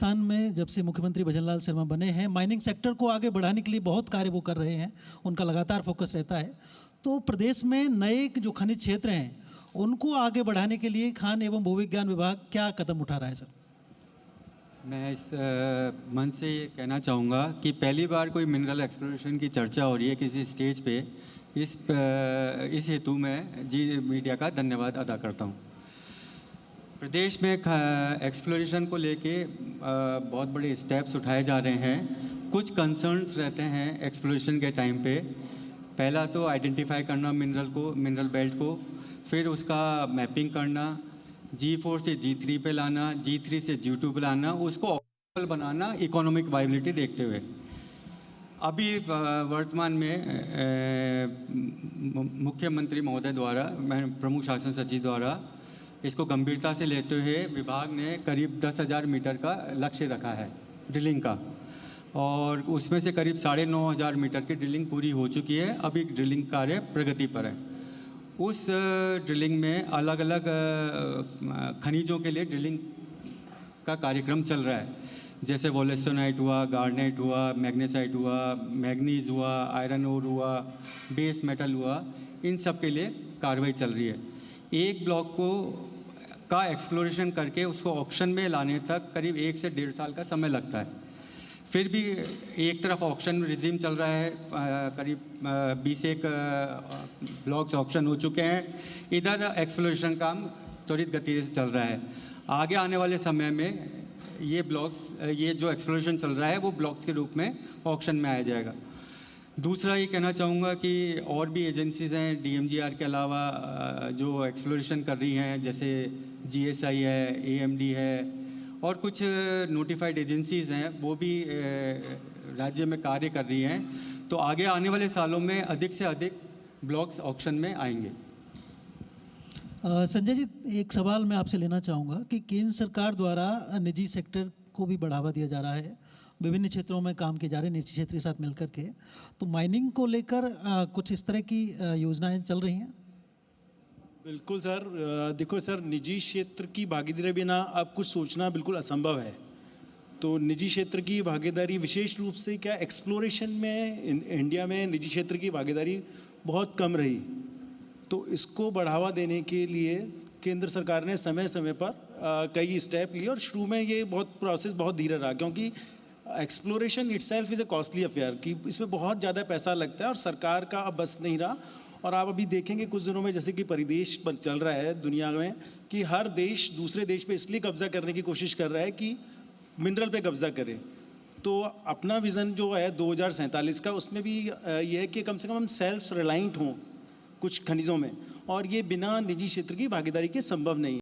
राजस्थान में जब से मुख्यमंत्री भजनलाल शर्मा बने हैं, माइनिंग सेक्टर को आगे बढ़ाने के लिए बहुत कार्य वो कर रहे हैं, उनका लगातार फोकस रहता है। तो प्रदेश में नए जो खनिज क्षेत्र हैं उनको आगे बढ़ाने के लिए खान एवं भूविज्ञान विभाग क्या कदम उठा रहा है सर? मैं इस मंच से ये कहना चाहूँगा कि पहली बार कोई मिनरल एक्सप्लोरेशन की चर्चा हो रही है किसी स्टेज पे। इस हेतु मैं जी मीडिया का धन्यवाद अदा करता हूँ। प्रदेश में एक्सप्लोरेशन को लेके बहुत बड़े स्टेप्स उठाए जा रहे हैं। कुछ कंसर्न्स रहते हैं एक्सप्लोरेशन के टाइम पे। पहला तो आइडेंटिफाई करना मिनरल बेल्ट को, फिर उसका मैपिंग करना, G4 से G3 पे लाना, G3 से G2 पे लाना, उसको ऑप्टिमल बनाना इकोनॉमिक वायबिलिटी देखते हुए। अभी वर्तमान में मुख्यमंत्री महोदय द्वारा, प्रमुख शासन सचिव द्वारा इसको गंभीरता से लेते हुए विभाग ने करीब 10,000 मीटर का लक्ष्य रखा है ड्रिलिंग का, और उसमें से करीब 9,500 मीटर की ड्रिलिंग पूरी हो चुकी है। अभी ड्रिलिंग कार्य प्रगति पर है। उस ड्रिलिंग में अलग अलग खनिजों के लिए ड्रिलिंग का कार्यक्रम चल रहा है, जैसे वोलेस्टोनाइट हुआ, गार्नेट हुआ, मैग्नेसाइट हुआ, मैग्नीज हुआ, आयरन ओर हुआ, बेस मेटल हुआ, इन सब के लिए कार्रवाई चल रही है। एक ब्लॉक का एक्सप्लोरेशन करके उसको ऑक्शन में लाने तक करीब 1 से 1.5 साल का समय लगता है। फिर भी एक तरफ ऑक्शन रिजीम चल रहा है, करीब 21 ब्लॉक्स ऑक्शन हो चुके हैं। इधर एक्सप्लोरेशन काम त्वरित गति से चल रहा है। आगे आने वाले समय में ये जो एक्सप्लोरेशन चल रहा है वो ब्लॉक्स के रूप में ऑक्शन में आया जाएगा। दूसरा ये कहना चाहूँगा कि और भी एजेंसीज़ हैं DMGR के अलावा जो एक्सप्लोरेशन कर रही हैं, जैसे GSI है, AMD है, और कुछ नोटिफाइड एजेंसीज़ हैं, वो भी राज्य में कार्य कर रही हैं। तो आगे आने वाले सालों में अधिक से अधिक ब्लॉक्स ऑक्शन में आएंगे। संजय जी, एक सवाल मैं आपसे लेना चाहूँगा कि केंद्र सरकार द्वारा निजी सेक्टर को भी बढ़ावा दिया जा रहा है, विभिन्न क्षेत्रों में काम किए जा रहे हैं निजी क्षेत्र के साथ मिलकर के। तो माइनिंग को लेकर कुछ इस तरह की योजनाएं चल रही हैं? बिल्कुल सर। देखो सर, निजी क्षेत्र की भागीदारी बिना अब कुछ सोचना बिल्कुल असंभव है। तो निजी क्षेत्र की भागीदारी विशेष रूप से क्या एक्सप्लोरेशन में इंडिया में निजी क्षेत्र की भागीदारी बहुत कम रही। तो इसको बढ़ावा देने के लिए केंद्र सरकार ने समय समय पर कई स्टेप लिए, और शुरू में ये प्रोसेस बहुत धीरे रहा, क्योंकि exploration itself is a costly affair, कि इसमें बहुत ज़्यादा पैसा लगता है और सरकार का अब बस नहीं रहा। और आप अभी देखेंगे कुछ दिनों में जैसे कि परिदेश चल रहा है दुनिया में कि हर देश दूसरे देश पे इसलिए कब्जा करने की कोशिश कर रहा है कि मिनरल पे कब्जा करे। तो अपना विज़न जो है 2047 का, उसमें भी ये है कि कम से कम हम सेल्फ रिलायंट हों कुछ खनिजों में, और ये बिना निजी क्षेत्र की भागीदारी के संभव नहीं है।